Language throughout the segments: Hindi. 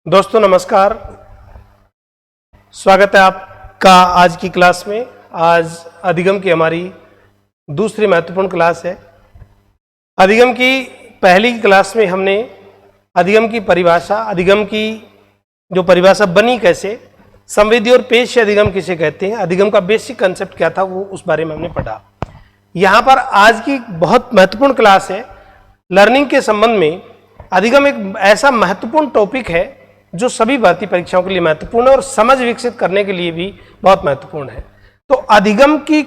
दोस्तों नमस्कार, स्वागत है आपका आज की क्लास में। आज अधिगम की हमारी दूसरी महत्वपूर्ण क्लास है। अधिगम की पहली क्लास में हमने अधिगम की परिभाषा, अधिगम की जो परिभाषा बनी कैसे, संवेदी और पेश अधिगम किसे कहते हैं, अधिगम का बेसिक कंसेप्ट क्या था, वो उस बारे में हमने पढ़ा। यहाँ पर आज की बहुत महत्वपूर्ण क्लास है। लर्निंग के संबंध में अधिगम एक ऐसा महत्वपूर्ण टॉपिक है जो सभी भर्ती परीक्षाओं के लिए महत्वपूर्ण है और समझ विकसित करने के लिए भी बहुत महत्वपूर्ण है। तो अधिगम की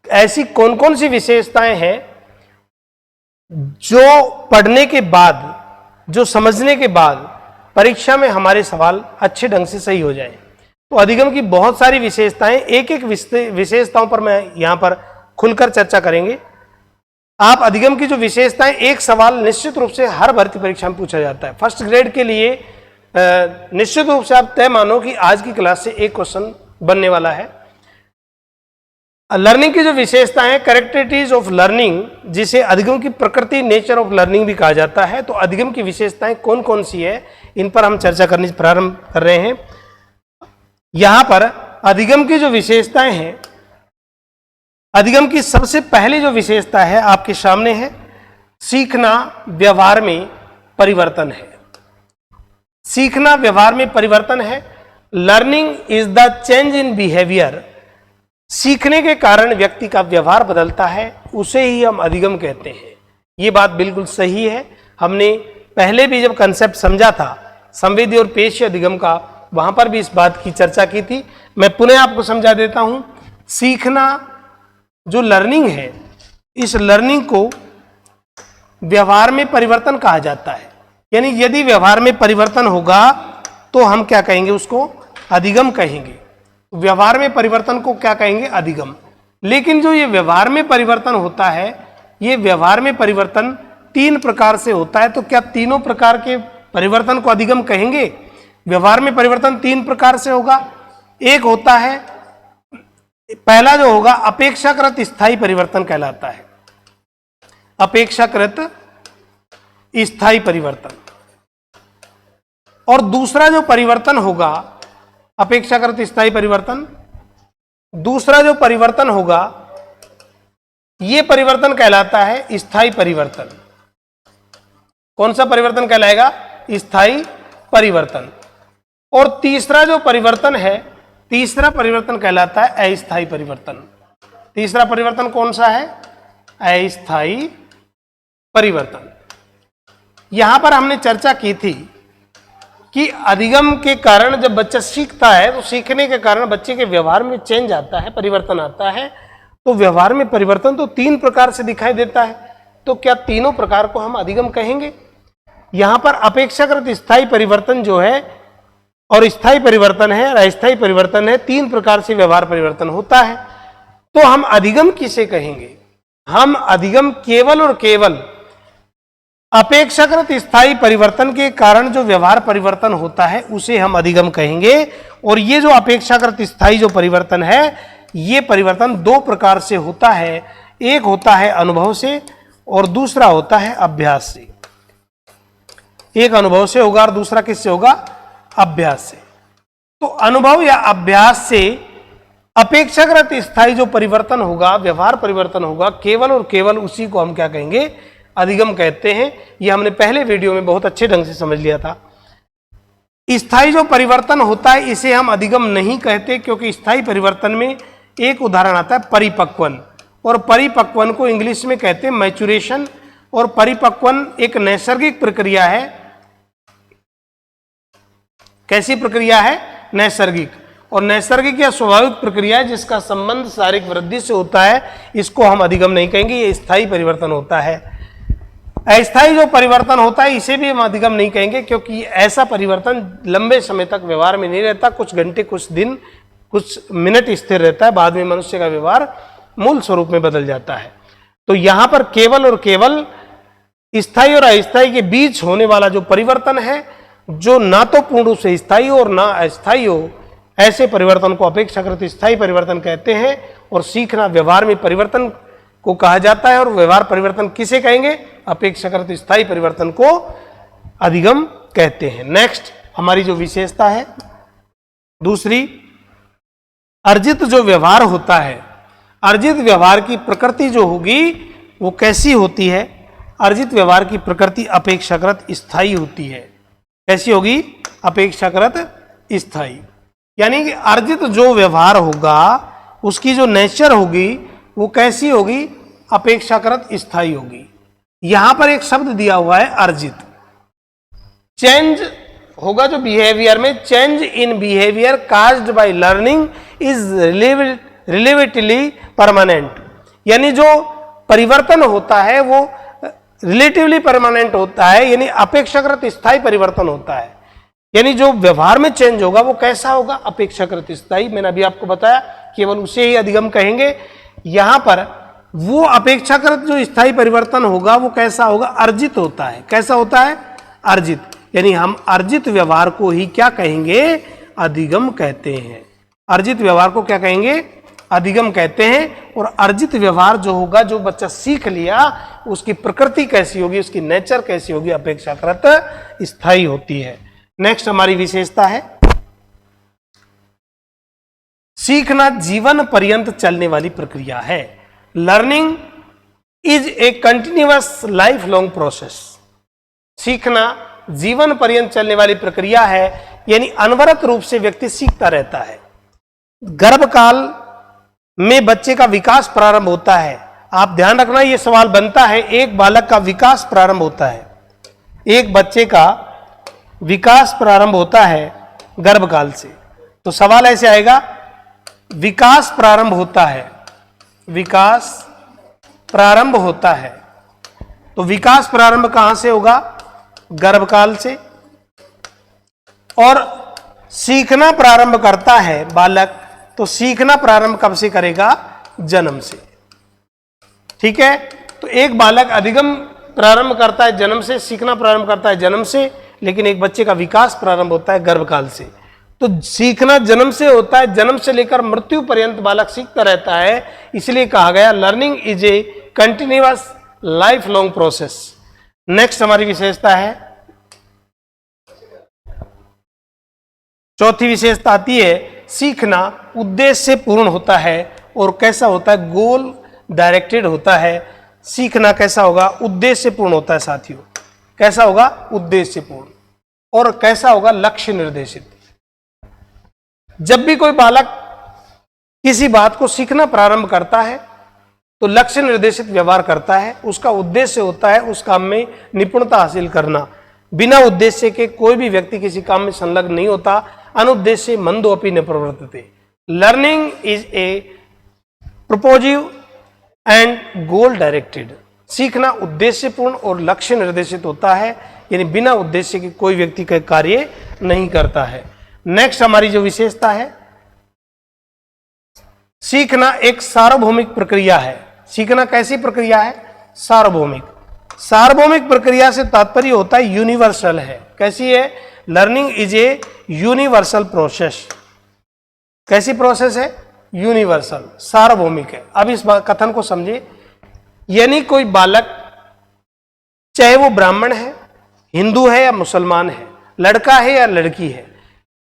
ऐसी कौन कौन सी विशेषताएं हैं जो पढ़ने के बाद, जो समझने के बाद परीक्षा में हमारे सवाल अच्छे ढंग से सही हो जाएं। तो अधिगम की बहुत सारी विशेषताएं, एक एक विशेषताओं पर मैं यहां पर खुलकर चर्चा करेंगे। आप अधिगम की जो विशेषताएं, एक सवाल निश्चित रूप से हर भर्ती परीक्षा में पूछा जाता है। फर्स्ट ग्रेड के लिए निश्चित रूप से आप तय मानो कि आज की क्लास से एक क्वेश्चन बनने वाला है। लर्निंग की जो विशेषता है, कैरेक्टरिस्टिक्स ऑफ लर्निंग, जिसे अधिगम की प्रकृति, नेचर ऑफ लर्निंग भी कहा जाता है। तो अधिगम की विशेषताएं कौन कौन सी है, इन पर हम चर्चा करनी प्रारंभ कर रहे हैं। यहां पर अधिगम की जो विशेषताएं हैं, अधिगम की सबसे पहली जो विशेषता है आपके सामने है, सीखना व्यवहार में परिवर्तन है। सीखना व्यवहार में परिवर्तन है। Learning is the change in behaviour. सीखने के कारण व्यक्ति का व्यवहार बदलता है, उसे ही हम अधिगम कहते हैं। ये बात बिल्कुल सही है। हमने पहले भी जब कंसेप्ट समझा था संवेदी और पेश अधिगम का, वहां पर भी इस बात की चर्चा की थी। मैं पुनः आपको समझा देता हूं। सीखना जो लर्निंग है, इस लर्निंग को व्यवहार में परिवर्तन कहा जाता है। यानी यदि व्यवहार में परिवर्तन होगा तो हम क्या कहेंगे, उसको अधिगम कहेंगे। व्यवहार में परिवर्तन को क्या कहेंगे, अधिगम। लेकिन जो ये व्यवहार में परिवर्तन होता है, ये व्यवहार में परिवर्तन तीन प्रकार से होता है। तो क्या तीनों प्रकार के परिवर्तन को अधिगम कहेंगे? व्यवहार में परिवर्तन तीन प्रकार से होगा। एक होता है, पहला जो होगा अपेक्षाकृत स्थायी परिवर्तन कहलाता है। अपेक्षाकृत स्थायी परिवर्तन। और दूसरा जो परिवर्तन होगा, अपेक्षाकृत स्थायी परिवर्तन, दूसरा जो परिवर्तन होगा, यह परिवर्तन कहलाता है स्थायी परिवर्तन। कौन सा परिवर्तन कहलाएगा? स्थायी परिवर्तन। और तीसरा जो परिवर्तन है, तीसरा परिवर्तन कहलाता है अस्थायी परिवर्तन। तीसरा परिवर्तन कौन सा है? अस्थायी परिवर्तन। यहां पर हमने चर्चा की थी कि अधिगम के कारण जब बच्चा सीखता है तो सीखने के कारण बच्चे के व्यवहार में चेंज आता है, परिवर्तन आता है। तो व्यवहार में परिवर्तन तो तीन प्रकार से दिखाई देता है। तो क्या तीनों प्रकार को हम अधिगम कहेंगे? यहां पर अपेक्षाकृत स्थायी परिवर्तन जो है और स्थायी परिवर्तन है और अस्थायी परिवर्तन है, तीन प्रकार से व्यवहार परिवर्तन होता है। तो हम अधिगम किसे कहेंगे? हम अधिगम केवल और केवल अपेक्षाकृत स्थायी परिवर्तन के कारण जो व्यवहार परिवर्तन होता है उसे हम अधिगम कहेंगे। और ये जो अपेक्षाकृत स्थायी जो परिवर्तन है, ये परिवर्तन दो प्रकार से होता है। एक होता है अनुभव से और दूसरा होता है अभ्यास से। एक अनुभव से होगा और दूसरा किससे होगा? अभ्यास से। तो अनुभव या अभ्यास से अपेक्षाकृत स्थायी जो परिवर्तन होगा, व्यवहार परिवर्तन होगा, केवल और केवल उसी को हम क्या कहेंगे? अधिगम कहते हैं। यह हमने पहले वीडियो में बहुत अच्छे ढंग से समझ लिया था। स्थायी जो परिवर्तन होता है इसे हम अधिगम नहीं कहते, क्योंकि स्थायी परिवर्तन में एक उदाहरण आता है परिपक्वन। और परिपक्वन को इंग्लिश में कहते हैं मैचुरेशन। और परिपक्वन एक नैसर्गिक प्रक्रिया है। कैसी प्रक्रिया है? नैसर्गिक। और नैसर्गिक या स्वाभाविक प्रक्रिया है जिसका संबंध शारीरिक वृद्धि से होता है, इसको हम अधिगम नहीं कहेंगे, ये स्थायी परिवर्तन होता है। अस्थायी जो परिवर्तन होता है इसे भी हम अधिगम नहीं कहेंगे, क्योंकि ऐसा परिवर्तन लंबे समय तक व्यवहार में नहीं रहता। कुछ घंटे, कुछ दिन, कुछ मिनट स्थिर रहता है, बाद में मनुष्य का व्यवहार मूल स्वरूप में बदल जाता है। तो यहां पर केवल और केवल स्थायी और अस्थायी के बीच होने वाला जो परिवर्तन है, जो ना तो पूर्ण रूप से स्थायी और ना अस्थायी हो, ऐसे परिवर्तन को अपेक्षाकृत स्थायी परिवर्तन कहते हैं। और सीखना व्यवहार में परिवर्तन को कहा जाता है। और व्यवहार परिवर्तन किसे कहेंगे? अपेक्षाकृत स्थायी परिवर्तन को अधिगम कहते हैं। नेक्स्ट, हमारी जो विशेषता है। दूसरी, अर्जित जो व्यवहार होता है, अर्जित व्यवहार की प्रकृति जो होगी वो कैसी होती है? अर्जित व्यवहार की प्रकृति अपेक्षाकृत स्थायी होती है। कैसी होगी? अपेक्षाकृत स्थायी। यानी कि अर्जित जो व्यवहार होगा उसकी जो नेचर होगी वो कैसी होगी? अपेक्षाकृत स्थायी होगी। यहां पर एक शब्द दिया हुआ है अर्जित। चेंज होगा जो बिहेवियर में, change in behaviour caused by learning is relatively permanent. यानी जो परिवर्तन होता है वो रिलेटिवली परमानेंट होता है, यानी अपेक्षाकृत स्थायी परिवर्तन होता है। यानी जो व्यवहार में चेंज होगा वो कैसा होगा? अपेक्षाकृत स्थायी। मैंने अभी आपको बताया केवल उसे ही अधिगम कहेंगे। यहां पर वो अपेक्षाकृत जो स्थायी परिवर्तन होगा वो कैसा होगा? अर्जित होता है। कैसा होता है? अर्जित। यानी हम अर्जित व्यवहार को ही क्या कहेंगे? अधिगम कहते हैं। अर्जित व्यवहार को क्या कहेंगे? अधिगम कहते हैं। और अर्जित व्यवहार जो होगा, जो बच्चा सीख लिया, उसकी प्रकृति कैसी होगी, उसकी नेचर कैसी होगी? अपेक्षाकृत स्थायी होती है। नेक्स्ट हमारी विशेषता है, सीखना जीवन पर्यंत चलने वाली प्रक्रिया है। Learning is A continuous life long process. सीखना जीवन पर्यंत चलने वाली प्रक्रिया है, यानी अनवरत रूप से व्यक्ति सीखता रहता है। गर्भकाल में बच्चे का विकास प्रारंभ होता है। आप ध्यान रखना, यह सवाल बनता है, एक बालक का विकास प्रारंभ होता है, एक बच्चे का विकास प्रारंभ होता है गर्भकाल से। तो सवाल ऐसे आएगा, विकास प्रारंभ होता है, विकास प्रारंभ होता है, तो विकास प्रारंभ कहां से होगा? गर्भकाल से। और सीखना प्रारंभ करता है बालक, तो सीखना प्रारंभ कब से करेगा? जन्म से। ठीक है, तो एक बालक अधिगम प्रारंभ करता है जन्म से, सीखना प्रारंभ करता है जन्म से, लेकिन एक बच्चे का विकास प्रारंभ होता है गर्भकाल से। तो सीखना जन्म से होता है, जन्म से लेकर मृत्यु पर्यंत बालक सीखता रहता है। इसलिए कहा गया learning is A continuous life long process. Next हमारी विशेषता है, चौथी विशेषता आती है, सीखना उद्देश्य से पूर्ण होता है। और कैसा होता है? गोल डायरेक्टेड होता है। सीखना कैसा होगा? उद्देश्य से पूर्ण होता है साथियों। कैसा होगा? उद्देश्य से पूर्ण। और कैसा होगा? लक्ष्य निर्देशित। जब भी कोई बालक किसी बात को सीखना प्रारंभ करता है तो लक्ष्य निर्देशित व्यवहार करता है। उसका उद्देश्य होता है उस काम में निपुणता हासिल करना। बिना उद्देश्य के कोई भी व्यक्ति किसी काम में संलग्न नहीं होता। अनुद्देश्य मंदो अपि न प्रवर्तते। Learning is a purposive and goal directed. सीखना उद्देश्यपूर्ण और लक्ष्य निर्देशित होता है, यानी बिना उद्देश्य के कोई व्यक्ति का कार्य नहीं करता है। नेक्स्ट हमारी जो विशेषता है, सीखना एक सार्वभौमिक प्रक्रिया है। सीखना कैसी प्रक्रिया है? सार्वभौमिक। सार्वभौमिक प्रक्रिया से तात्पर्य होता है यूनिवर्सल है। कैसी है? Learning is a universal process. कैसी प्रोसेस है? यूनिवर्सल, सार्वभौमिक है। अब इस कथन को समझिए, यानी कोई बालक, चाहे वो ब्राह्मण है, हिंदू है या मुसलमान है, लड़का है या लड़की है,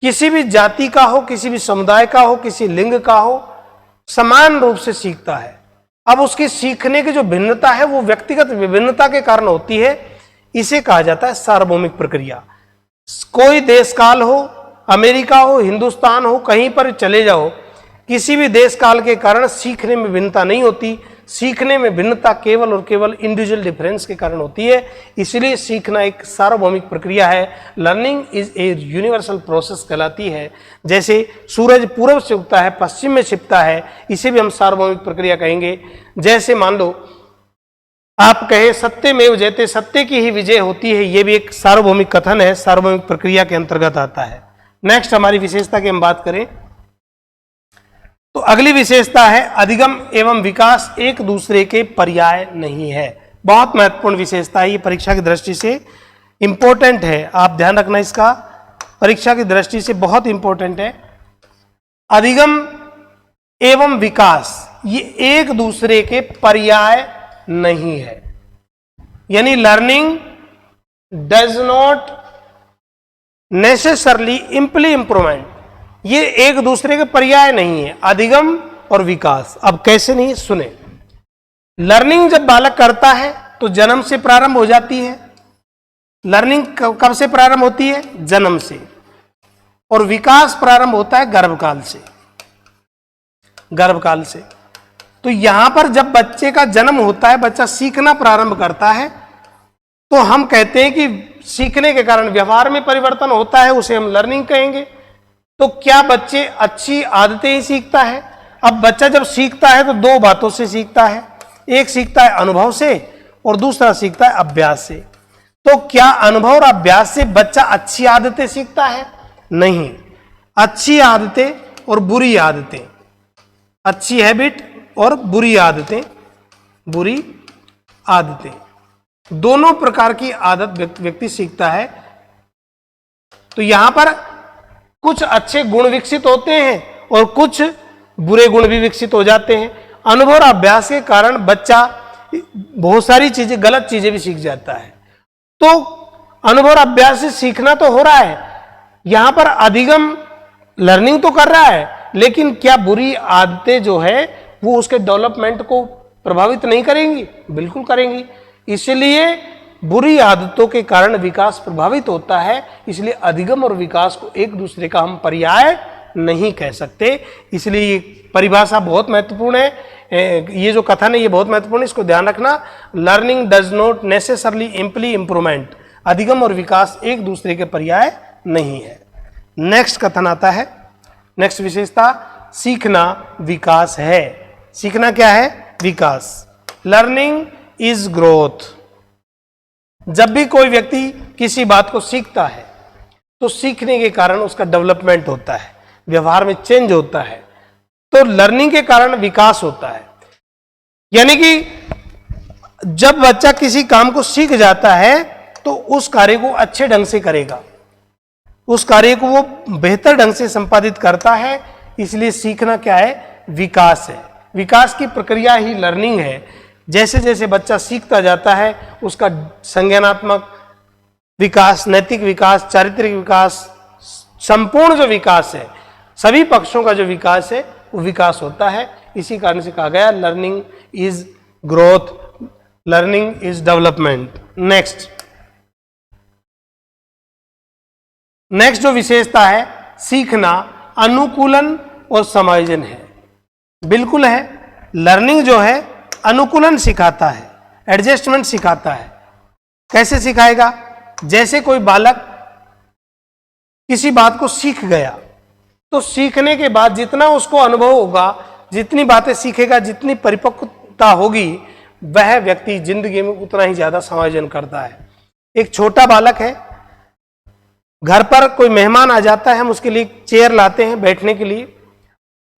किसी भी जाति का हो, किसी भी समुदाय का हो, किसी लिंग का हो, समान रूप से सीखता है। अब उसकी सीखने की जो भिन्नता है वो व्यक्तिगत विभिन्नता के कारण होती है। इसे कहा जाता है सार्वभौमिक प्रक्रिया। कोई देश काल हो, अमेरिका हो, हिंदुस्तान हो, कहीं पर चले जाओ, किसी भी देश काल के कारण सीखने में भिन्नता नहीं होती। सीखने में भिन्नता केवल और केवल इंडिविजुअल डिफरेंस के कारण होती है। इसलिए सीखना एक सार्वभौमिक प्रक्रिया है। Learning is a universal process कहलाती है। जैसे सूरज पूर्व से उगता है, पश्चिम में छिपता है, इसे भी हम सार्वभौमिक प्रक्रिया कहेंगे। जैसे मान लो आप कहें सत्यमेव जयते, सत्य की ही विजय होती है, यह भी एक सार्वभौमिक कथन है, सार्वभौमिक प्रक्रिया के अंतर्गत आता है। नेक्स्ट हमारी विशेषता की हम बात करें तो अगली विशेषता है, अधिगम एवं विकास एक दूसरे के पर्याय नहीं है। बहुत महत्वपूर्ण विशेषता है, ये परीक्षा की दृष्टि से इंपॉर्टेंट है। आप ध्यान रखना, इसका परीक्षा की दृष्टि से बहुत इंपॉर्टेंट है। अधिगम एवं विकास ये एक दूसरे के पर्याय नहीं है। यानी learning does not necessarily imply improvement, ये एक दूसरे के पर्याय नहीं है, अधिगम और विकास। अब कैसे नहीं, सुने। लर्निंग जब बालक करता है तो जन्म से प्रारंभ हो जाती है। लर्निंग कब से प्रारंभ होती है? जन्म से। और विकास प्रारंभ होता है गर्भकाल से, गर्भकाल से। तो यहां पर जब बच्चे का जन्म होता है, बच्चा सीखना प्रारंभ करता है, तो हम कहते हैं कि सीखने के कारण व्यवहार में परिवर्तन होता है, उसे हम लर्निंग कहेंगे। तो क्या बच्चे अच्छी आदतें ही सीखता है? अब बच्चा जब सीखता है तो दो बातों से सीखता है, एक सीखता है अनुभव से और दूसरा सीखता है अभ्यास से। तो क्या अनुभव और अभ्यास से बच्चा अच्छी आदतें सीखता है? नहीं। अच्छी आदतें और बुरी आदतें, अच्छी हैबिट और बुरी आदतें, बुरी आदतें, दोनों प्रकार की आदत व्यक्ति सीखता है। तो यहां पर कुछ अच्छे गुण विकसित होते हैं और कुछ बुरे गुण भी विकसित हो जाते हैं। अनुभव और अभ्यास के कारण बच्चा बहुत सारी चीजें, गलत चीजें भी सीख जाता है। तो अनुभव और अभ्यास से सीखना तो हो रहा है, यहां पर अधिगम लर्निंग तो कर रहा है, लेकिन क्या बुरी आदतें जो है वो उसके डेवलपमेंट को प्रभावित नहीं करेंगी? बिल्कुल करेंगी। इसलिए बुरी आदतों के कारण विकास प्रभावित होता है। इसलिए अधिगम और विकास को एक दूसरे का हम पर्याय नहीं कह सकते। इसलिए ये परिभाषा बहुत महत्वपूर्ण है, ये जो कथन है ये बहुत महत्वपूर्ण है, इसको ध्यान रखना। Learning does not necessarily imply improvement, अधिगम और विकास एक दूसरे के पर्याय नहीं है। नेक्स्ट कथन आता है, नेक्स्ट विशेषता, सीखना विकास है। सीखना क्या है? विकास। Learning is growth. जब भी कोई व्यक्ति किसी बात को सीखता है तो सीखने के कारण उसका डेवलपमेंट होता है, व्यवहार में चेंज होता है। तो लर्निंग के कारण विकास होता है। यानी कि जब बच्चा किसी काम को सीख जाता है तो उस कार्य को अच्छे ढंग से करेगा, उस कार्य को वो बेहतर ढंग से संपादित करता है। इसलिए सीखना क्या है? विकास है। विकास की प्रक्रिया ही लर्निंग है। जैसे जैसे बच्चा सीखता जाता है उसका संज्ञानात्मक विकास, नैतिक विकास, चारित्रिक विकास, संपूर्ण जो विकास है, सभी पक्षों का जो विकास है वो विकास होता है। इसी कारण से कहा गया learning is growth, learning is development. Next जो विशेषता है, सीखना अनुकूलन और समायोजन है। बिल्कुल है, लर्निंग जो है अनुकूलन सिखाता है, एडजस्टमेंट सिखाता है। कैसे सिखाएगा? जैसे कोई बालक किसी बात को सीख गया तो सीखने के बाद जितना उसको अनुभव होगा, जितनी बातें सीखेगा, जितनी परिपक्वता होगी, वह व्यक्ति जिंदगी में उतना ही ज्यादा समायोजन करता है। एक छोटा बालक है, घर पर कोई मेहमान आ जाता है, हम उसके लिए चेयर लाते हैं बैठने के लिए,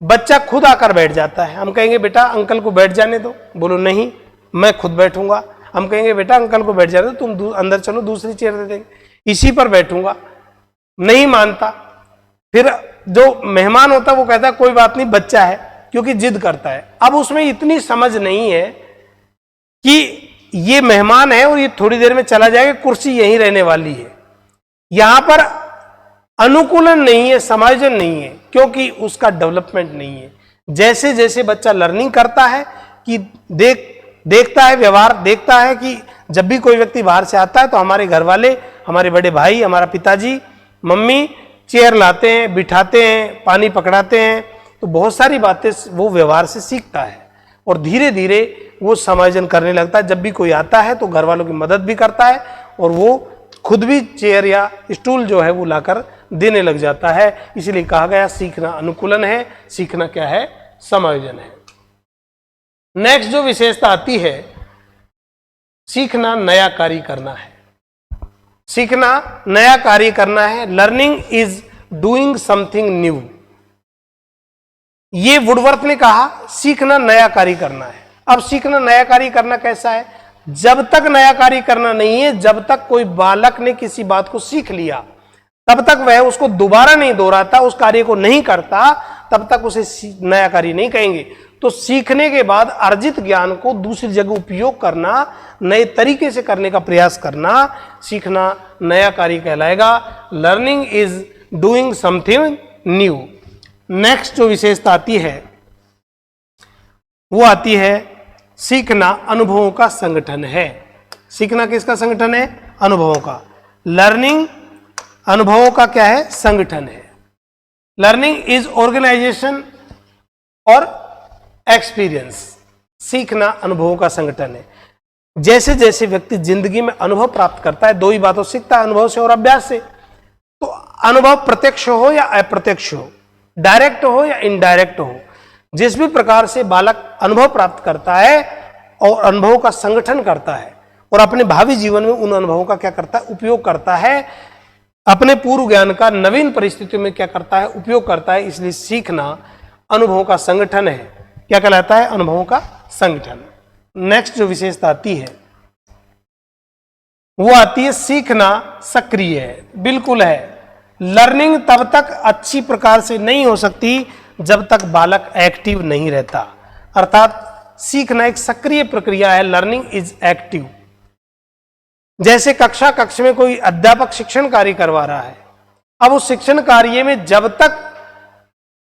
बच्चा खुद आकर बैठ जाता है। हम कहेंगे बेटा अंकल को बैठ जाने दो, बोलो नहीं मैं खुद बैठूंगा। हम कहेंगे बेटा अंकल को बैठ जाने दो, तुम अंदर चलो दूसरी चेयर दे देंगे, इसी पर बैठूंगा। नहीं मानता। फिर जो मेहमान होता है वो कहता है कोई बात नहीं, बच्चा है, क्योंकि जिद करता है। अब उसमें इतनी समझ नहीं है कि ये मेहमान है और ये थोड़ी देर में चला जाएगा, कुर्सी यहीं रहने वाली है। यहां पर अनुकूलन नहीं है, समायोजन नहीं है, क्योंकि उसका डेवलपमेंट नहीं है। जैसे जैसे बच्चा लर्निंग करता है कि देखता है, व्यवहार देखता है कि जब भी कोई व्यक्ति बाहर से आता है तो हमारे घर वाले, हमारे बड़े भाई, हमारा पिताजी, मम्मी चेयर लाते हैं, बिठाते हैं, पानी पकड़ाते हैं, तो बहुत सारी बातें वो व्यवहार से सीखता है और धीरे धीरे वो समायोजन करने लगता है। जब भी कोई आता है तो घर वालों की मदद भी करता है और वो खुद भी चेयर या स्टूल जो है वो लाकर देने लग जाता है। इसलिए कहा गया सीखना अनुकूलन है, सीखना क्या है? समायोजन है। नेक्स्ट जो विशेषता आती है, सीखना नया कार्य करना है। सीखना नया कार्य करना है। Learning is doing something new. ये वुडवर्थ ने कहा सीखना नया कार्य करना है। अब सीखना नया कार्य करना कैसा है? जब तक नया कार्य करना नहीं है, जब तक कोई बालक ने किसी बात को सीख लिया तब तक वह उसको दोबारा नहीं दोहराता, उस कार्य को नहीं करता, तब तक उसे नया कार्य नहीं कहेंगे। तो सीखने के बाद अर्जित ज्ञान को दूसरी जगह उपयोग करना, नए तरीके से करने का प्रयास करना, सीखना नया कार्य कहलाएगा। Learning is doing something new. Next जो विशेषता आती है वो आती है सीखना अनुभवों का संगठन है। सीखना किसका संगठन है? अनुभवों का। लर्निंग अनुभवों का क्या है? संगठन है। लर्निंग इज ऑर्गेनाइजेशन और एक्सपीरियंस। सीखना अनुभवों का संगठन है। जैसे जैसे व्यक्ति जिंदगी में अनुभव प्राप्त करता है, दो ही बातों सीखता है, अनुभव से और अभ्यास से। तो अनुभव प्रत्यक्ष हो या अप्रत्यक्ष हो, डायरेक्ट हो या इनडायरेक्ट हो, जिस भी प्रकार से बालक अनुभव प्राप्त करता है और अनुभवों का संगठन करता है और अपने भावी जीवन में उन अनुभवों का क्या करता है? उपयोग करता है। अपने पूर्व ज्ञान का नवीन परिस्थितियों में क्या करता है? उपयोग करता है। इसलिए सीखना अनुभवों का संगठन है। क्या कहलाता है? अनुभवों का संगठन। नेक्स्ट जो विशेषता आती है वो आती है सीखना सक्रिय है। बिल्कुल है। लर्निंग तब तक अच्छी प्रकार से नहीं हो सकती जब तक बालक एक्टिव नहीं रहता। अर्थात सीखना एक सक्रिय प्रक्रिया है। Learning is active. जैसे कक्ष में कोई अध्यापक शिक्षण कार्य करवा रहा है, अब उस शिक्षण कार्य में जब तक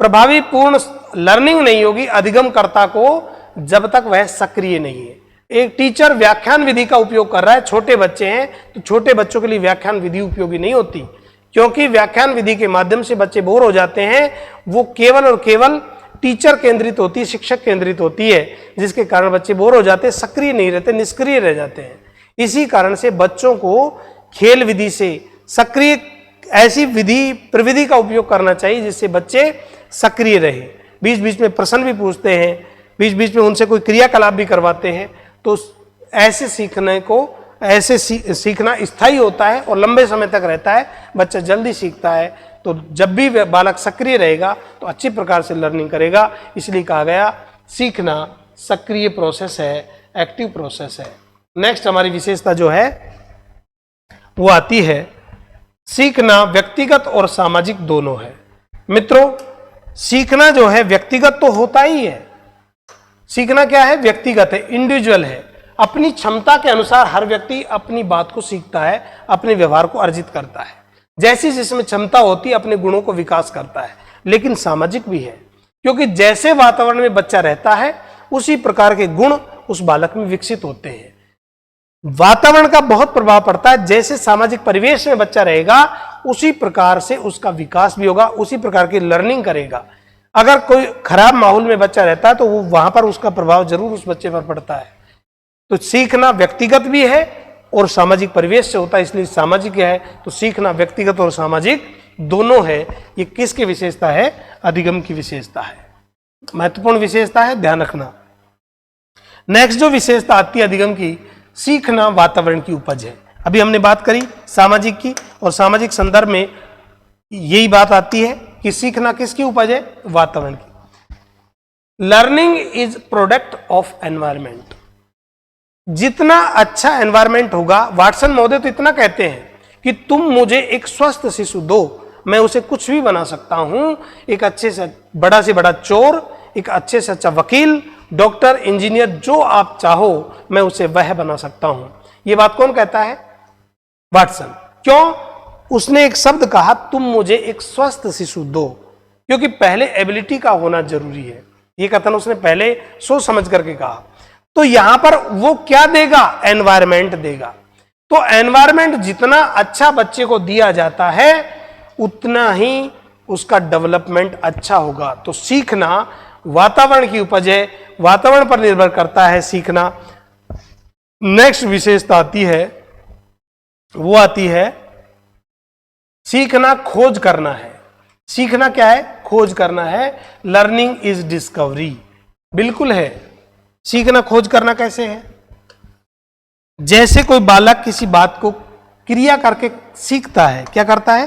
प्रभावी पूर्ण लर्निंग नहीं होगी अधिगमकर्ता को, जब तक वह सक्रिय नहीं है। एक टीचर व्याख्यान विधि का उपयोग कर रहा है, छोटे बच्चे हैं तो छोटे बच्चों के लिए व्याख्यान विधि उपयोगी नहीं होती, क्योंकि व्याख्यान विधि के माध्यम से बच्चे बोर हो जाते हैं। वो केवल और केवल टीचर केंद्रित होती है, शिक्षक केंद्रित होती है, जिसके कारण बच्चे बोर हो जाते हैं, सक्रिय नहीं रहते, निष्क्रिय रह जाते हैं। इसी कारण से बच्चों को खेल विधि से सक्रिय ऐसी विधि प्रविधि का उपयोग करना चाहिए जिससे बच्चे सक्रिय रहे। बीच बीच में प्रश्न भी पूछते हैं, बीच बीच में उनसे कोई क्रियाकलाप भी करवाते हैं, तो ऐसे सीखने को ऐसे सीखना स्थायी होता है और लंबे समय तक रहता है। बच्चा जल्दी सीखता है। तो जब भी बालक सक्रिय रहेगा तो अच्छी प्रकार से लर्निंग करेगा। इसलिए कहा गया सीखना सक्रिय प्रोसेस है, एक्टिव प्रोसेस है। नेक्स्ट हमारी विशेषता जो है वो आती है सीखना व्यक्तिगत और सामाजिक दोनों है। मित्रों, सीखना जो है व्यक्तिगत तो होता ही है। सीखना क्या है? व्यक्तिगत है, इंडिविजुअल है। अपनी क्षमता के अनुसार हर व्यक्ति अपनी बात को सीखता है, अपने व्यवहार को अर्जित करता है। जैसी जिसमें क्षमता होती है अपने गुणों को विकास करता है। लेकिन सामाजिक भी है, क्योंकि जैसे वातावरण में बच्चा रहता है उसी प्रकार के गुण उस बालक में विकसित होते हैं। वातावरण का बहुत प्रभाव पड़ता है। जैसे सामाजिक परिवेश में बच्चा रहेगा उसी प्रकार से उसका विकास भी होगा, उसी प्रकार की लर्निंग करेगा। अगर कोई खराब माहौल में बच्चा रहता है तो वो वहां पर उसका प्रभाव जरूर उस बच्चे पर पड़ता है। तो सीखना व्यक्तिगत भी है और सामाजिक परिवेश से होता है, इसलिए सामाजिक है। तो सीखना व्यक्तिगत और सामाजिक दोनों है। ये किसकी विशेषता है? अधिगम की विशेषता है। महत्वपूर्ण विशेषता है, ध्यान रखना। नेक्स्ट जो विशेषता आती है अधिगम की, सीखना वातावरण की उपज है। अभी हमने बात करी सामाजिक की, और सामाजिक संदर्भ में यही बात आती है कि सीखना किसकी उपज है? वातावरण की। Learning is product of environment. जितना अच्छा एनवायरमेंट होगा, वाटसन महोदय तो इतना कहते हैं कि तुम मुझे एक स्वस्थ शिशु दो, मैं उसे कुछ भी बना सकता हूं। एक अच्छे से बड़ा चोर, एक अच्छे से अच्छा वकील, डॉक्टर, इंजीनियर, जो आप चाहो मैं उसे वह बना सकता हूं। यह बात कौन कहता है? वाटसन। क्यों? उसने एक शब्द कहा, तुम मुझे एक स्वस्थ शिशु दो, क्योंकि पहले एबिलिटी का होना जरूरी है। यह कथन उसने पहले सोच समझ करके कहा। तो यहां पर वो क्या देगा? एनवायरमेंट देगा। तो एनवायरमेंट जितना अच्छा बच्चे को दिया जाता है उतना ही उसका डेवलपमेंट अच्छा होगा। तो सीखना वातावरण की उपज है, वातावरण पर निर्भर करता है सीखना। नेक्स्ट विशेषता आती है, वो आती है सीखना खोज करना है। सीखना क्या है? खोज करना है। Learning is discovery. बिल्कुल है। सीखना खोज करना कैसे है? जैसे कोई बालक किसी बात को क्रिया करके सीखता है। क्या करता है?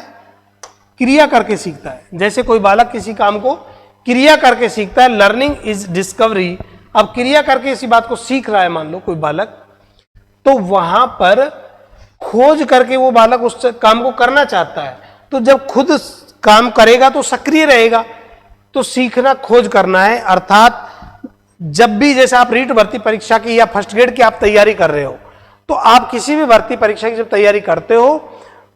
क्रिया करके सीखता है। जैसे कोई बालक किसी काम को क्रिया करके सीखता है। Learning is discovery. अब क्रिया करके इसी बात को सीख रहा है मान लो कोई बालक, तो वहां पर खोज करके वो बालक उस काम को करना चाहता है। तो जब खुद काम करेगा तो सक्रिय रहेगा। तो सीखना खोज करना है, अर्थात जब भी जैसे आप रीट भर्ती परीक्षा की या फर्स्ट ग्रेड की आप तैयारी कर रहे हो, तो आप किसी भी भर्ती परीक्षा की जब तैयारी करते हो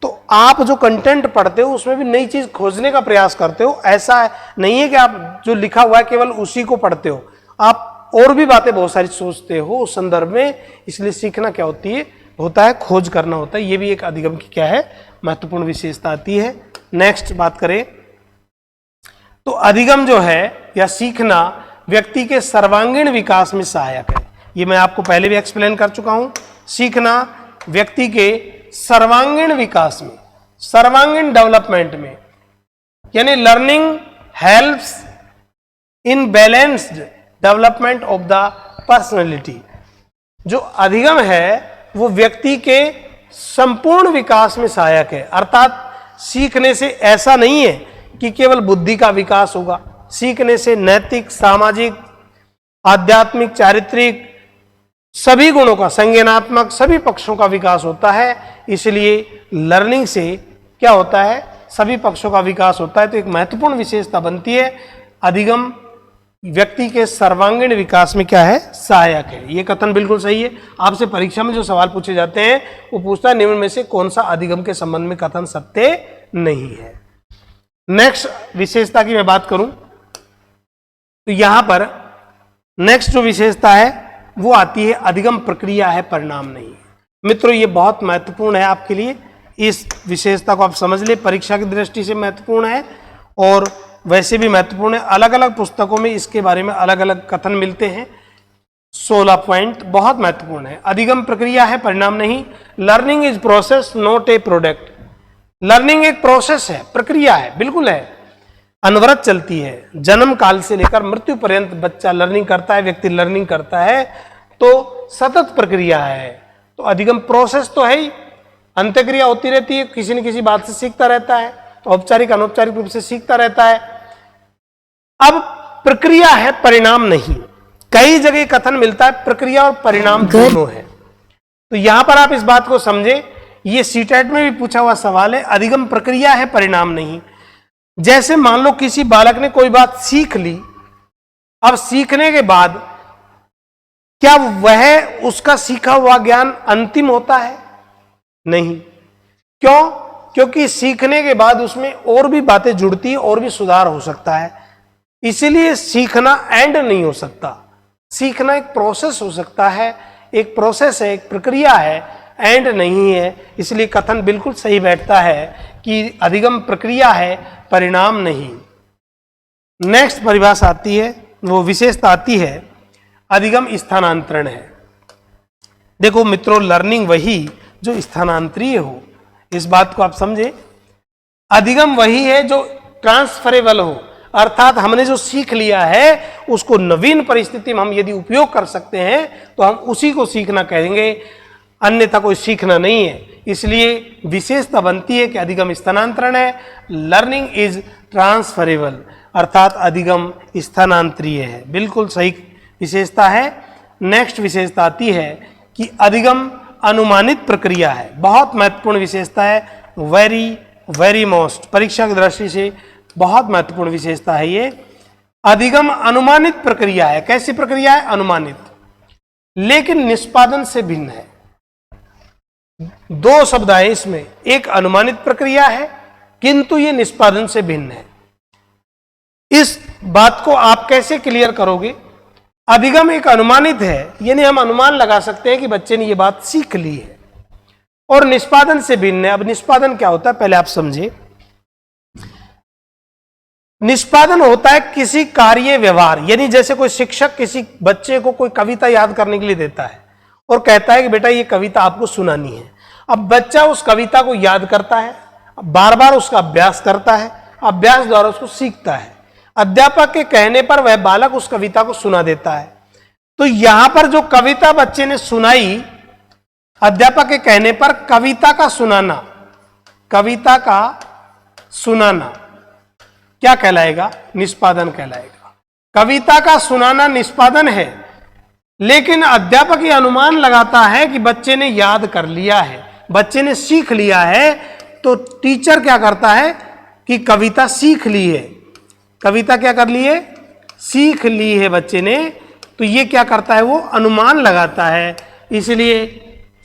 तो आप जो कंटेंट पढ़ते हो उसमें भी नई चीज खोजने का प्रयास करते हो। ऐसा नहीं है कि आप जो लिखा हुआ है केवल उसी को पढ़ते हो, आप और भी बातें बहुत सारी सोचते हो उस संदर्भ में। इसलिए सीखना क्या होता है खोज करना होता है। ये भी एक अधिगम की क्या है महत्वपूर्ण विशेषता आती है। नेक्स्ट बात करें तो अधिगम जो है या सीखना व्यक्ति के सर्वांगीण विकास में सहायक है। ये मैं आपको पहले भी एक्सप्लेन कर चुका हूं। सीखना व्यक्ति के सर्वांगीण विकास में, सर्वांगीण डेवलपमेंट में, यानी learning helps in balanced development of the personality. जो अधिगम है वो व्यक्ति के संपूर्ण विकास में सहायक है। अर्थात सीखने से ऐसा नहीं है कि केवल बुद्धि का विकास होगा, सीखने से नैतिक, सामाजिक, आध्यात्मिक, चारित्रिक सभी गुणों का, संज्ञानात्मक सभी पक्षों का विकास होता है। इसलिए लर्निंग से क्या होता है सभी पक्षों का विकास होता है। तो एक महत्वपूर्ण विशेषता बनती है अधिगम व्यक्ति के सर्वांगीण विकास में क्या है सहायक है। यह कथन बिल्कुल सही है। आपसे परीक्षा में जो सवाल पूछे जाते हैं वो पूछता है निम्न में से कौन सा अधिगम के संबंध में कथन सत्य नहीं है। नेक्स्ट विशेषता की मैं बात करूं तो यहां पर नेक्स्ट जो विशेषता है वो आती है अधिगम प्रक्रिया है परिणाम नहीं। मित्रों ये बहुत महत्वपूर्ण है आपके लिए, इस विशेषता को आप समझ ले। परीक्षा की दृष्टि से महत्वपूर्ण है और वैसे भी महत्वपूर्ण है। अलग अलग पुस्तकों में इसके बारे में अलग अलग कथन मिलते हैं। 16 पॉइंट बहुत महत्वपूर्ण है। अधिगम प्रक्रिया है परिणाम नहीं। Learning is process not a product. Learning एक प्रोसेस है, प्रक्रिया है, बिल्कुल है, अनवरत चलती है। जन्म काल से लेकर मृत्यु पर्यंत बच्चा लर्निंग करता है, व्यक्ति लर्निंग करता है, तो सतत प्रक्रिया है। तो अधिगम प्रोसेस तो है ही, अंत्यक्रिया होती रहती है, किसी न किसी बात से सीखता रहता है, तो औपचारिक अनौपचारिक रूप से सीखता रहता है। अब प्रक्रिया है परिणाम नहीं। कई जगह कथन मिलता है प्रक्रिया और परिणाम दोनों है। तो यहां पर आप इस बात को समझे, ये सीटेट में भी पूछा हुआ सवाल है। अधिगम प्रक्रिया है परिणाम नहीं। जैसे मान लो किसी बालक ने कोई बात सीख ली, अब सीखने के बाद क्या वह उसका सीखा हुआ ज्ञान अंतिम होता है? नहीं। क्यों? क्योंकि सीखने के बाद उसमें और भी बातें जुड़ती है, और भी सुधार हो सकता है। इसीलिए सीखना एंड नहीं हो सकता। सीखना एक प्रोसेस हो सकता है, एक प्रोसेस है, एक प्रक्रिया है, एंड नहीं है। इसलिए कथन बिल्कुल सही बैठता है कि अधिगम प्रक्रिया है परिणाम नहीं। नेक्स्ट परिभाषा आती है, वो विशेषता आती है अधिगम स्थानांतरण है। देखो मित्रों, लर्निंग वही जो स्थानांतरीय हो, इस बात को आप समझे। अधिगम वही है जो ट्रांसफरेबल हो, अर्थात हमने जो सीख लिया है उसको नवीन परिस्थिति में हम यदि उपयोग कर सकते हैं तो हम उसी को सीखना कहेंगे, अन्यथा कोई सीखना नहीं है। इसलिए विशेषता बनती है कि अधिगम स्थानांतरण है। लर्निंग इज ट्रांसफरेबल, अर्थात अधिगम स्थानांतरीय है। बिल्कुल सही विशेषता है। नेक्स्ट विशेषता आती है कि अधिगम अनुमानित प्रक्रिया है। बहुत महत्वपूर्ण विशेषता है, वेरी वेरी मोस्ट, परीक्षा की दृष्टि से बहुत महत्वपूर्ण विशेषता है ये। अधिगम अनुमानित प्रक्रिया है। कैसी प्रक्रिया है? अनुमानित, लेकिन निष्पादन से भिन्न है। दो शब्द आए इसमें, एक अनुमानित प्रक्रिया है किंतु ये निष्पादन से भिन्न है। इस बात को आप कैसे क्लियर करोगे? अधिगम एक अनुमानित है, यानी हम अनुमान लगा सकते हैं कि बच्चे ने ये बात सीख ली है, और निष्पादन से भिन्न है। अब निष्पादन क्या होता है पहले आप समझे। निष्पादन होता है किसी कार्य व्यवहार, यानी जैसे कोई शिक्षक किसी बच्चे को कोई कविता याद करने के लिए देता है और कहता है कि बेटा ये कविता आपको सुनानी है। अब बच्चा उस कविता को याद करता है, बार बार उसका अभ्यास करता है, अभ्यास द्वारा उसको सीखता है। अध्यापक के कहने पर वह बालक उस कविता को सुना देता है। तो यहां पर जो कविता बच्चे ने सुनाई, अध्यापक के कहने पर कविता का सुनाना, कविता का सुनाना क्या कहलाएगा? निष्पादन कहलाएगा। कविता का सुनाना निष्पादन है, लेकिन अध्यापक ये अनुमान लगाता है कि बच्चे ने याद कर लिया है, बच्चे ने सीख लिया है। तो टीचर क्या करता है कि कविता सीख ली है, कविता क्या कर ली है? सीख ली है बच्चे ने। तो ये क्या करता है, वो अनुमान लगाता है। इसलिए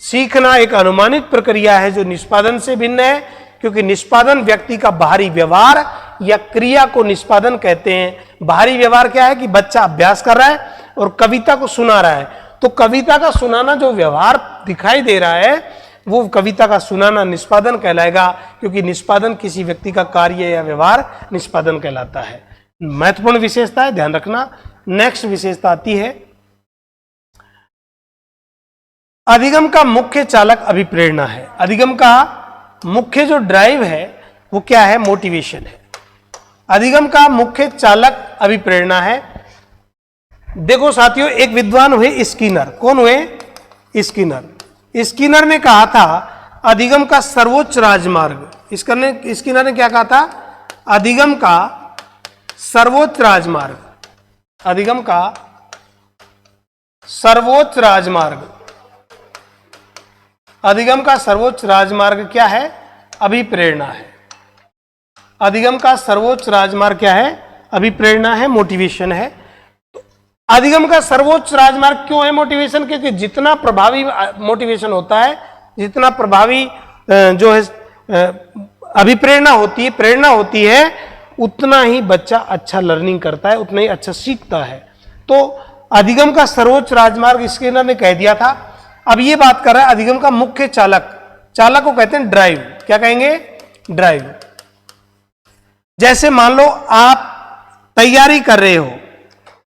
सीखना एक अनुमानित प्रक्रिया है जो निष्पादन से भिन्न है, क्योंकि निष्पादन व्यक्ति का बाहरी व्यवहार या क्रिया को निष्पादन कहते हैं। बाहरी व्यवहार क्या है कि बच्चा अभ्यास कर रहा है और कविता को सुना रहा है, तो कविता का सुनाना जो व्यवहार दिखाई दे रहा है वो कविता का सुनाना निष्पादन कहलाएगा, क्योंकि निष्पादन किसी व्यक्ति का कार्य या व्यवहार निष्पादन कहलाता है। महत्वपूर्ण विशेषता है, ध्यान रखना। नेक्स्ट विशेषता आती है, अधिगम का मुख्य चालक अभिप्रेरणा है। अधिगम का मुख्य जो ड्राइव है वो क्या है, मोटिवेशन है। अधिगम का मुख्य चालक अभिप्रेरणा है। देखो साथियों, एक विद्वान हुए स्किनर। कौन हुए, स्किनर। स्किनर ने कहा था अधिगम का सर्वोच्च राजमार्ग। स्किनर ने क्या कहा था, अधिगम का सर्वोच्च राजमार्ग, अधिगम का सर्वोच्च राजमार्ग, अधिगम का सर्वोच्च राजमार्ग क्या है, अभिप्रेरणा है। अधिगम का सर्वोच्च राजमार्ग क्या है, अभिप्रेरणा है, मोटिवेशन है। तो अधिगम का सर्वोच्च राजमार्ग क्यों है मोटिवेशन, क्योंकि जितना प्रभावी मोटिवेशन होता है, जितना प्रभावी जो है अभिप्रेरणा होती है, प्रेरणा होती है, उतना ही बच्चा अच्छा लर्निंग करता है, उतना ही अच्छा सीखता है। तो अधिगम का सर्वोच्च राजमार्ग स्किनर ने कह दिया था। अब ये बात कर रहा है अधिगम का मुख्य चालक। चालक को कहते हैं ड्राइव। क्या कहेंगे, ड्राइव। जैसे मान लो आप तैयारी कर रहे हो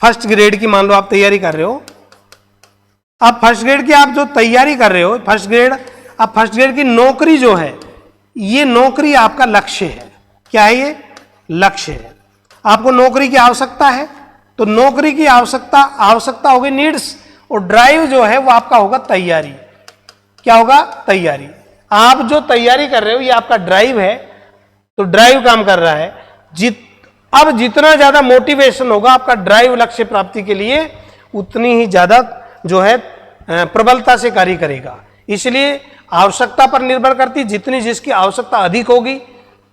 फर्स्ट ग्रेड की, मान लो आप तैयारी कर रहे हो, आप फर्स्ट ग्रेड की आप जो तैयारी कर रहे हो, फर्स्ट ग्रेड, आप फर्स्ट ग्रेड की नौकरी जो है, ये नौकरी आपका लक्ष्य है। क्या है ये, लक्ष्य है। आपको नौकरी की आवश्यकता है, तो नौकरी की आवश्यकता होगी नीड्स, और ड्राइव जो है वो आपका होगा तैयारी। क्या होगा, तैयारी। आप जो तैयारी कर रहे हो ये आपका ड्राइव है, तो ड्राइव काम कर रहा है। अब जितना ज्यादा मोटिवेशन होगा आपका ड्राइव लक्ष्य प्राप्ति के लिए, उतनी ही ज्यादा जो है प्रबलता से कार्य करेगा। इसलिए आवश्यकता पर निर्भर करती, जितनी जिसकी आवश्यकता अधिक होगी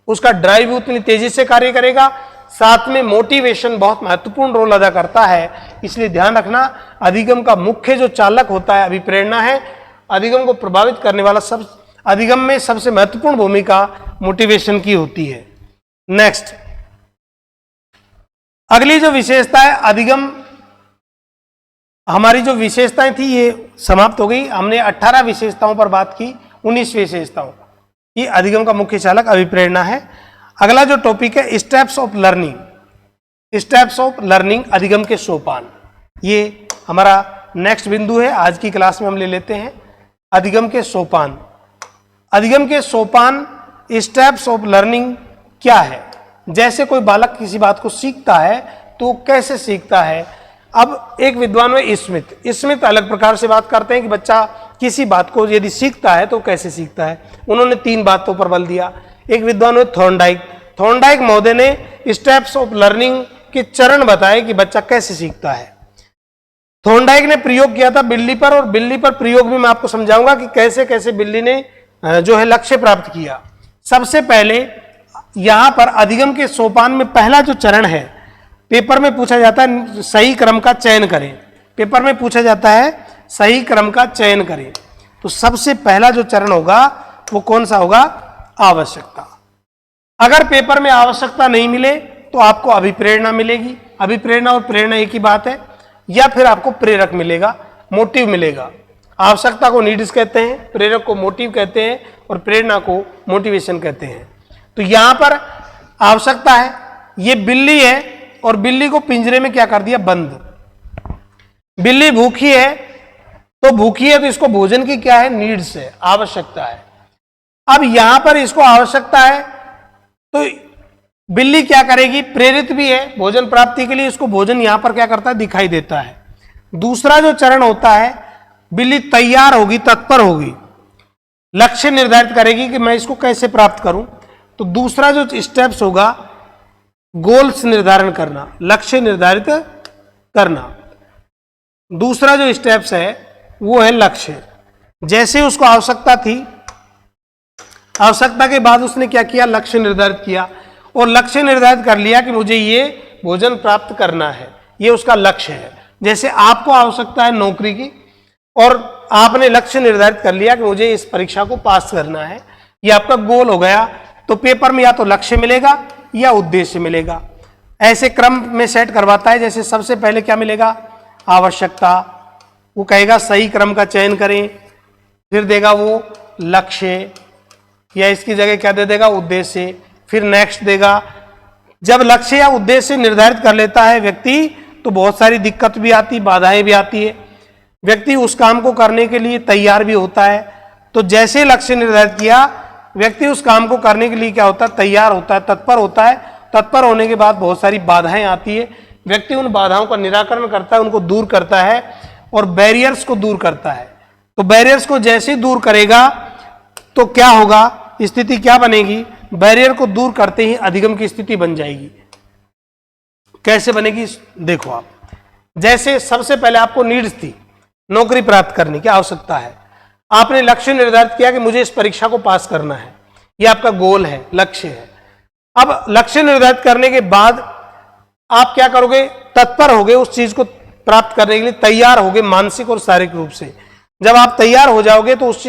उसका ड्राइव उतनी तेजी से कार्य करेगा। साथ में मोटिवेशन बहुत महत्वपूर्ण रोल अदा करता है। इसलिए ध्यान रखना, अधिगम का मुख्य जो चालक होता है अभिप्रेरणा है। अधिगम को प्रभावित करने वाला अधिगम में सबसे महत्वपूर्ण भूमिका मोटिवेशन की होती है। नेक्स्ट, अगली जो विशेषता है, अधिगम, हमारी जो विशेषताएं थी ये समाप्त हो गई। हमने 18 विशेषताओं पर बात की, 19 विशेषताओं। ये अधिगम का मुख्य चालक अभिप्रेरणा है। अगला जो टॉपिक है steps of learning. Steps of learning, अधिगम के सोपान, ये हमारा नेक्स्ट बिंदु है। आज की क्लास में हम ले लेते हैं अधिगम के सोपान। अधिगम के सोपान, स्टेप्स ऑफ लर्निंग क्या है। जैसे कोई बालक किसी बात को सीखता है तो कैसे सीखता है। अब एक विद्वान है स्मिथ अलग प्रकार से बात करते हैं कि बच्चा किसी बात को यदि सीखता है तो कैसे सीखता है। उन्होंने 3 बातों पर बल दिया। एक विद्वान हुए थॉर्नडाइक महोदय ने स्टेप्स ऑफ लर्निंग के चरण बताए कि बच्चा कैसे सीखता है। थॉर्नडाइक ने प्रयोग किया था बिल्ली पर, और बिल्ली पर प्रयोग भी मैं आपको समझाऊंगा कि कैसे कैसे बिल्ली ने जो है लक्ष्य प्राप्त किया। सबसे पहले यहां पर अधिगम के सोपान में पहला जो चरण है, पेपर में पूछा जाता है सही क्रम का चयन करें। पेपर में पूछा जाता है सही क्रम का चयन करें। तो सबसे पहला जो चरण होगा वो कौन सा होगा, आवश्यकता। अगर पेपर में आवश्यकता नहीं मिले तो आपको अभिप्रेरणा मिलेगी। अभिप्रेरणा और प्रेरणा एक ही बात है। या फिर आपको प्रेरक मिलेगा, मोटिव मिलेगा। आवश्यकता को नीड्स कहते हैं, प्रेरक को मोटिव कहते हैं, और प्रेरणा को मोटिवेशन कहते हैं। तो यहां पर आवश्यकता है, ये बिल्ली है और बिल्ली को पिंजरे में क्या कर दिया, बंद। बिल्ली भूखी है, तो इसको भोजन की क्या है, नीड्स है, आवश्यकता है। अब यहां पर इसको आवश्यकता है तो बिल्ली क्या करेगी, प्रेरित भी है भोजन प्राप्ति के लिए, इसको भोजन यहां पर क्या करता है, दिखाई देता है। दूसरा जो चरण होता है, बिल्ली तैयार होगी, तत्पर होगी, लक्ष्य निर्धारित करेगी कि मैं इसको कैसे प्राप्त करूं। तो दूसरा जो स्टेप्स होगा, गोल्स निर्धारण करना, लक्ष्य निर्धारित करना। दूसरा जो स्टेप्स है वो है लक्ष्य। जैसे उसको आवश्यकता थी, आवश्यकता के बाद उसने क्या किया, लक्ष्य निर्धारित किया, और लक्ष्य निर्धारित कर लिया कि मुझे ये भोजन प्राप्त करना है, ये उसका लक्ष्य है। जैसे आपको आवश्यकता है नौकरी की और आपने लक्ष्य निर्धारित कर लिया कि मुझे इस परीक्षा को पास करना है, ये आपका गोल हो गया, तो पेपर में या तो लक्ष्य मिलेगा या उद्देश्य मिलेगा। ऐसे क्रम में सेट करवाता है। जैसे सबसे पहले क्या मिलेगा, आवश्यकता, वो कहेगा सही क्रम का चयन करें, फिर देगा वो लक्ष्य या इसकी जगह क्या दे देगा, उद्देश्य, फिर नेक्स्ट देगा। जब लक्ष्य या उद्देश्य निर्धारित कर लेता है व्यक्ति तो बहुत सारी दिक्कत भी आती, बाधाएं भी आती है, व्यक्ति उस काम को करने के लिए तैयार भी होता है। तो जैसे लक्ष्य निर्धारित किया, व्यक्ति उस काम को करने के लिए क्या होता है, तैयार होता है, तत्पर होता है। तत्पर होने के बाद बहुत सारी बाधाएं आती है, व्यक्ति उन बाधाओं का निराकरण करता है, उनको दूर करता है और बैरियर्स को दूर करता है। तो बैरियर्स को जैसे दूर करेगा तो क्या होगा, स्थिति क्या बनेगी, बैरियर को दूर करते ही अधिगम की स्थिति बन जाएगी। कैसे बनेगी देखो आप, जैसे सबसे पहले आपको नीड्स थी, नौकरी प्राप्त करने की आवश्यकता है, आपने लक्ष्य निर्धारित किया कि मुझे इस परीक्षा को पास करना है, यह आपका गोल है, लक्ष्य है। अब लक्ष्य निर्धारित करने के बाद आप क्या करोगे, तत्पर होगे उस चीज को प्राप्त करने के लिए, तैयार होगे मानसिक और शारीरिक रूप से। जब आप तैयार हो जाओगे तो उस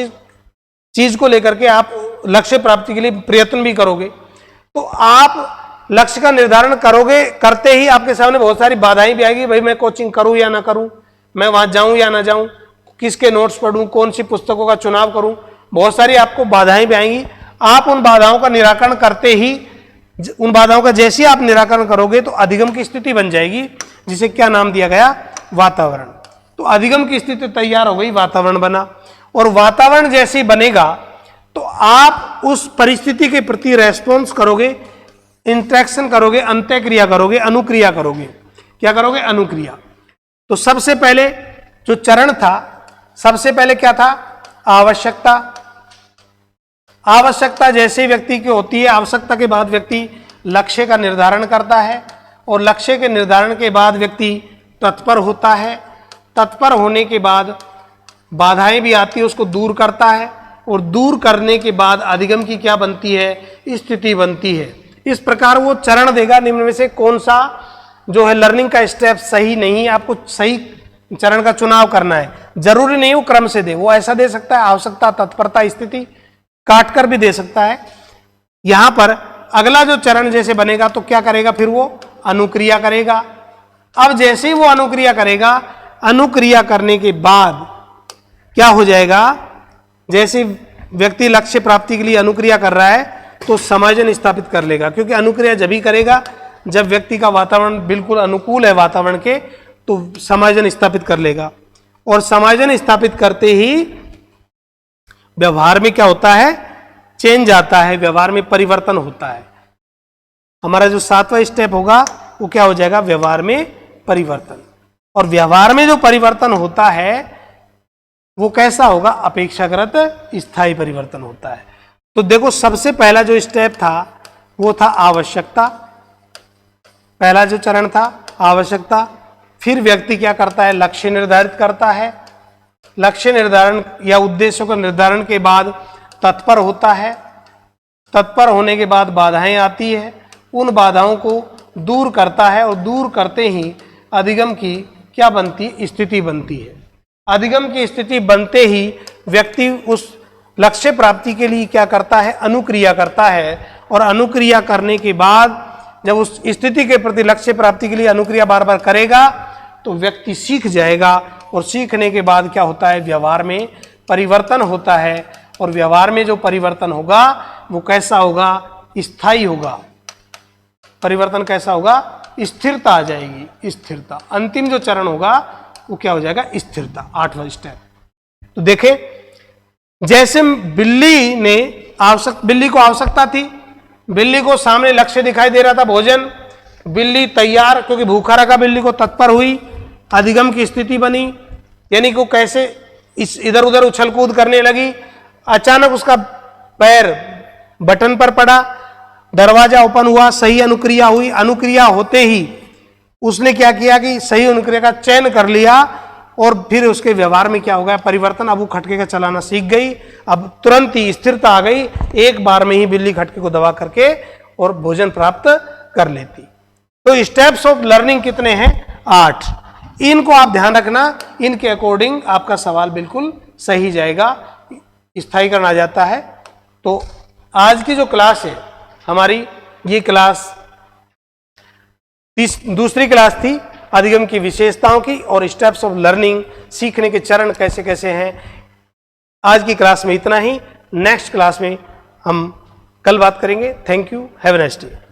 चीज को लेकर के आप लक्ष्य प्राप्ति के लिए प्रयत्न भी करोगे। तो आप लक्ष्य का निर्धारण करोगे, करते ही आपके सामने बहुत सारी बाधाएं भी आएगी, भाई मैं कोचिंग करूं या ना करूं, मैं वहां जाऊं या ना जाऊं, किसके नोट्स पढ़ूं, कौन सी पुस्तकों का चुनाव करूं, बहुत सारी आपको बाधाएं भी आएंगी। आप उन बाधाओं का निराकरण करते ही, उन बाधाओं का जैसे आप निराकरण करोगे तो अधिगम की स्थिति बन जाएगी, जिसे क्या नाम दिया गया, वातावरण। तो अधिगम की स्थिति तैयार हो गई, वातावरण बना, और वातावरण जैसे ही बनेगा तो आप उस परिस्थिति के प्रति रेस्पॉन्स करोगे, इंटरेक्शन करोगे, अंत्यक्रिया करोगे, अनुक्रिया करोगे। क्या करोगे, अनुक्रिया। तो सबसे पहले जो चरण था, सबसे पहले क्या था, आवश्यकता। आवश्यकता जैसे व्यक्ति की होती है, आवश्यकता के बाद व्यक्ति लक्ष्य का निर्धारण करता है और लक्ष्य के निर्धारण के बाद व्यक्ति तत्पर होता है। तत्पर होने के बाद बाधाएं भी आती है, उसको दूर करता है और दूर करने के बाद अधिगम की क्या बनती है, स्थिति बनती है। इस प्रकार वो चरण देगा, निम्न में से कौन सा जो है लर्निंग का स्टेप सही नहीं, आपको सही चरण का चुनाव करना है। जरूरी नहीं वो क्रम से दे, वो ऐसा दे सकता है आवश्यकता, तत्परता, स्थिति काट कर भी दे सकता है। यहां पर अगला जो चरण जैसे बनेगा तो क्या करेगा, फिर वो अनुक्रिया करेगा। अब जैसे ही वो अनुक्रिया करेगा, अनुक्रिया करने के बाद क्या हो जाएगा, जैसे व्यक्ति लक्ष्य प्राप्ति के लिए अनुक्रिया कर रहा है तो समायोजन स्थापित कर लेगा, क्योंकि अनुक्रिया जब ही करेगा जब व्यक्ति का वातावरण बिल्कुल अनुकूल है वातावरण के, तो समायोजन स्थापित कर लेगा। और समायोजन स्थापित करते ही व्यवहार में क्या होता है, चेंज आता है, व्यवहार में परिवर्तन होता है। हमारा जो 7वां स्टेप होगा वो क्या हो जाएगा, व्यवहार में परिवर्तन। और व्यवहार में जो परिवर्तन होता है वो कैसा होगा, अपेक्षाकृत स्थायी परिवर्तन होता है। तो देखो सबसे पहला जो स्टेप था वो था आवश्यकता, पहला जो चरण था आवश्यकता। फिर व्यक्ति क्या करता है, लक्ष्य निर्धारित करता है। लक्ष्य निर्धारण या उद्देश्यों का निर्धारण के बाद तत्पर होता है। तत्पर होने के बाद बाधाएं आती है, उन बाधाओं को दूर करता है और दूर करते ही अधिगम की क्या बनती, स्थिति बनती है। अधिगम की स्थिति बनते ही व्यक्ति उस लक्ष्य प्राप्ति के लिए क्या करता है, अनुक्रिया करता है। और अनुक्रिया करने के बाद जब उस स्थिति के प्रति लक्ष्य प्राप्ति के लिए अनुक्रिया बार बार करेगा तो व्यक्ति सीख जाएगा। और सीखने के बाद क्या होता है, व्यवहार में परिवर्तन होता है। और व्यवहार में जो परिवर्तन होगा वो कैसा होगा, स्थायी होगा। परिवर्तन कैसा होगा, स्थिरता आ जाएगी, स्थिरता। अंतिम जो चरण होगा वो क्या हो जाएगा, स्थिरता, 8वां स्टेप। तो देखें, जैसे बिल्ली को आवश्यकता थी, बिल्ली को सामने लक्ष्य दिखाई दे रहा था भोजन, बिल्ली तैयार, क्योंकि भूखा रखा, बिल्ली को तत्पर हुई, अधिगम की स्थिति बनी। यानी कि वो कैसे इधर उधर उछल कूद करने लगी, अचानक उसका पैर बटन पर पड़ा, दरवाजा ओपन हुआ, सही अनुक्रिया हुई। अनुक्रिया होते ही उसने क्या किया कि सही अनुक्रिया का चयन कर लिया और फिर उसके व्यवहार में क्या हो गया, परिवर्तन। अब वो खटके का चलाना सीख गई, अब तुरंत ही स्थिरता आ गई, एक बार में ही बिल्ली खटके को दबा करके और भोजन प्राप्त कर लेती। तो स्टेप्स ऑफ लर्निंग कितने हैं, 8। इनको आप ध्यान रखना, इनके अकॉर्डिंग आपका सवाल बिल्कुल सही जाएगा, स्थायीकरण आ जाता है। तो आज की जो क्लास है हमारी, ये क्लास दूसरी क्लास थी अधिगम की विशेषताओं की और स्टेप्स ऑफ लर्निंग, सीखने के चरण कैसे कैसे हैं। आज की क्लास में इतना ही, नेक्स्ट क्लास में हम कल बात करेंगे। Thank you, have a nice day.